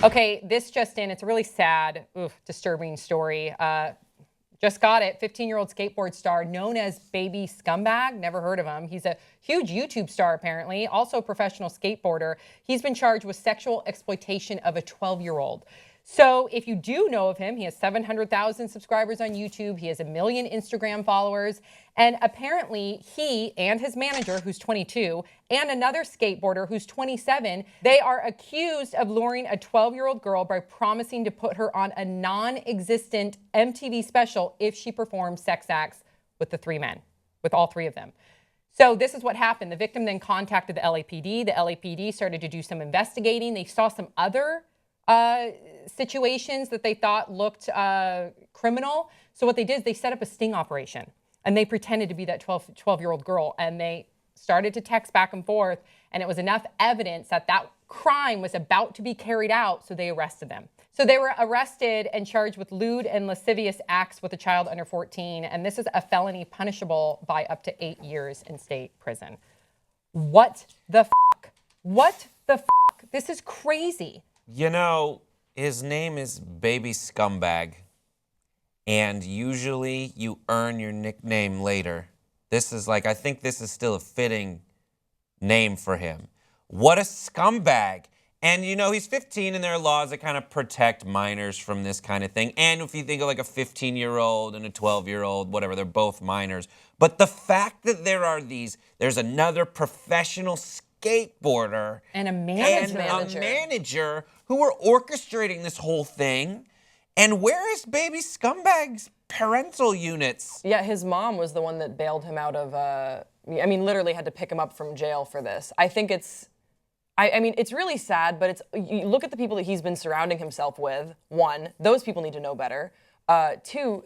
Okay, this just in. It's a really sad, disturbing story. Just got it. 15-year-old skateboard star known as Baby Scumbag. Never heard of him. He's a huge YouTube star, apparently. Also a professional skateboarder. He's been charged with sexual exploitation of a 12-year-old. So if you do know of him, he has 700,000 subscribers on YouTube. He has 1 million Instagram followers. And apparently he and his manager, who's 22, and another skateboarder who's 27, they are accused of luring a 12-year-old girl by promising to put her on a non-existent MTV special if she performs sex acts with the 3 men, with all 3 of them. So this is what happened. The victim then contacted the LAPD. The LAPD started to do some investigating. They saw some other situations that they thought looked criminal. So what they did is they set up a sting operation, and they pretended to be that 12-year-old girl, and they started to text back and forth, and it was enough evidence that that crime was about to be carried out, so they arrested them. So they were arrested and charged with lewd and lascivious acts with a child under 14, and this is a felony punishable by up to 8 years in state prison. What the fuck? What the fuck? This is crazy. You know, his name is Baby Scumbag, and usually you earn your nickname later. This is like, I think this is still a fitting name for him. What a scumbag. And you know, he's 15 and there are laws that kind of protect minors from this kind of thing. And if you think of like a 15-year-old and a 12-year-old, whatever, they're both minors. But the fact that there's another professional skateboarder and a manager who were orchestrating this whole thing. And where is Baby Scumbag's parental units? Yeah, his mom was the one that bailed him out of, I mean, literally had to pick him up from jail for this. I think it's, I mean, it's really sad, but you look at the people that he's been surrounding himself with. 1, those people need to know better. 2,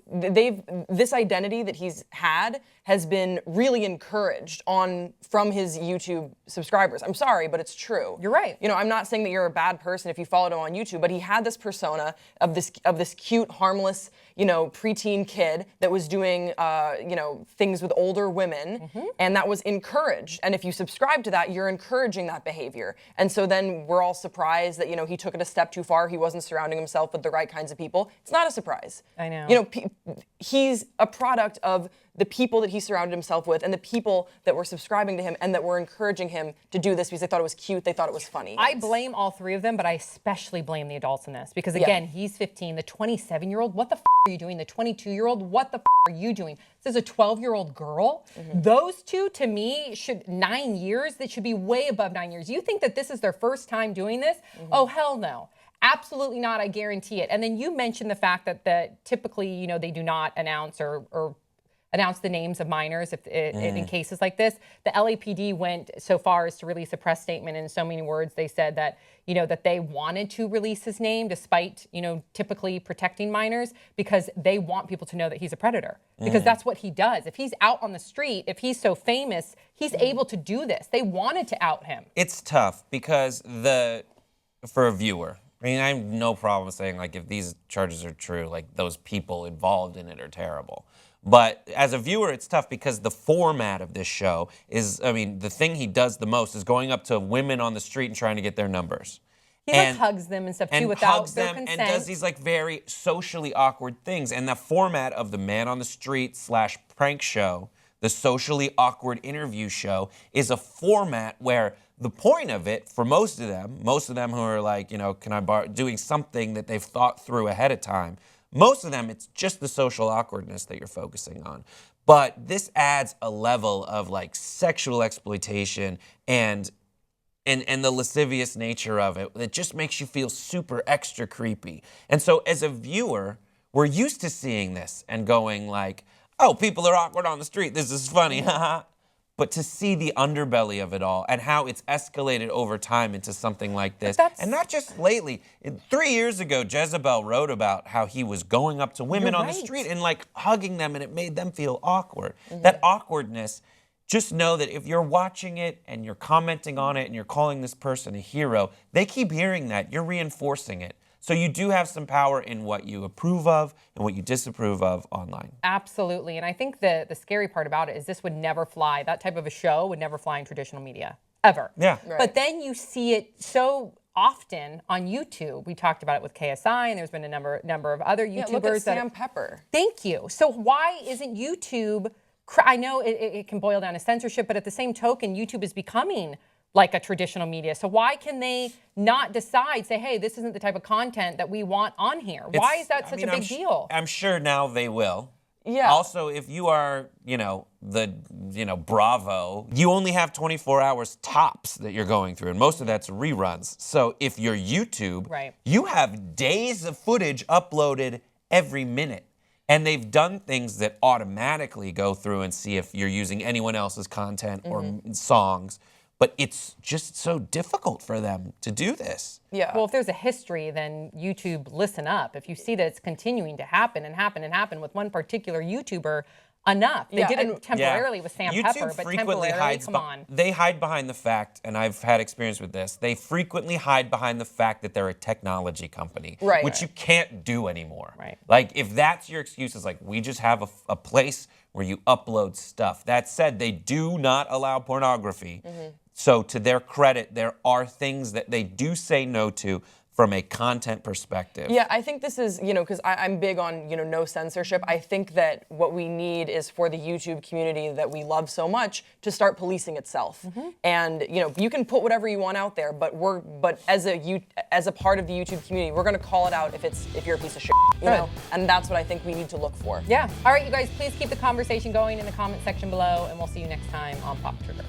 this identity that he's had has been really encouraged from his YouTube subscribers. I'm sorry, but it's true. You're right. You know, I'm not saying that you're a bad person if you followed him on YouTube, but he had this persona of this cute, harmless, you know, preteen kid that was doing, you know, things with older women, and that was encouraged. And if you subscribe to that, you're encouraging that behavior. And so then we're all surprised that, you know, he took it a step too far. He wasn't surrounding himself with the right kinds of people. It's not a surprise. I know. You know, he's a product of the people that he surrounded himself with and the people that were subscribing to him and that were encouraging him to do this because they thought it was cute, they thought it was funny. I blame all 3 of them, but I especially blame the adults in this because, again, he's 15. The 27-year-old, what the f are you doing? The 22-year-old, what the f are you doing? This is a 12-year-old girl. Those 2, to me, 9 years, that should be way above 9 years. You think that this is their first time doing this? Oh, hell no. Absolutely not, I guarantee it. And then you mentioned the fact that typically, you know, they do not announce or announce the names of minors in cases like this. The LAPD went so far as to release a press statement in so many words. They said that, you know, that they wanted to release his name despite, you know, typically protecting minors because they want people to know that he's a predator because that's what he does. If he's out on the street, if he's so famous, he's able to do this. They wanted to out him. It's tough because for a viewer, I mean, I have no problem saying, like, if these charges are true, like, those people involved in it are terrible. But as a viewer, it's tough because the format of this show is, I mean, the thing he does the most is going up to women on the street and trying to get their numbers. He like hugs them and stuff too without their consent. And does these like very socially awkward things. And the format of the man on the street / prank show, the socially awkward interview show, is a format where the point of it for most of them who are like, you know, doing something that they've thought through ahead of time, most of them, it's just the social awkwardness that you're focusing on. But this adds a level of like sexual exploitation and the lascivious nature of it that just makes you feel super extra creepy. And so as a viewer, we're used to seeing this and going like, oh, people are awkward on the street, this is funny, haha. But to see the underbelly of it all and how it's escalated over time into something like this, and not just lately. 3 years ago, Jezebel wrote about how he was going up to women on the street and like hugging them, and it made them feel awkward. That awkwardness, just know that if you're watching it and you're commenting on it and you're calling this person a hero, they keep hearing that. You're reinforcing it. So you do have some power in what you approve of and what you disapprove of online. Absolutely. And I think the scary part about it is this would never fly. That type of a show would never fly in traditional media, ever. Yeah. Right. But then you see it so often on YouTube. We talked about it with KSI, and there's been a number of other YouTubers. Yeah, look at Sam Pepper. Thank you. So why isn't YouTube? I know it can boil down to censorship, but at the same token, YouTube is becoming like a traditional media. So why can they not decide, say, hey, this isn't the type of content that we want on here? Why is that such a big deal? I'm sure now they will. Yeah. Also, if you are, Bravo, you only have 24 hours tops that you're going through, and most of that's reruns. So if you're YouTube, right, you have days of footage uploaded every minute. And they've done things that automatically go through and see if you're using anyone else's content or songs. But it's just so difficult for them to do this. Yeah. Well, if there's a history, then YouTube, listen up. If you see that it's continuing to happen and happen and happen with one particular YouTuber, enough. They did it temporarily with Sam Pepper, but temporarily, come on. They hide behind the fact, and I've had experience with this, they frequently hide behind the fact that they're a technology company, which you can't do anymore. Right. Like, if that's your excuse, it's like, we just have a place where you upload stuff. That said, they do not allow pornography. So to their credit, there are things that they do say no to from a content perspective. Yeah, I think this is, because I'm big on, no censorship. I think that what we need is for the YouTube community that we love so much to start policing itself. And, you can put whatever you want out there, but as a part of the YouTube community, we're going to call it out if you're a piece of shit, you know? And that's what I think we need to look for. Yeah. All right, you guys, please keep the conversation going in the comment section below, and we'll see you next time on Pop Trigger.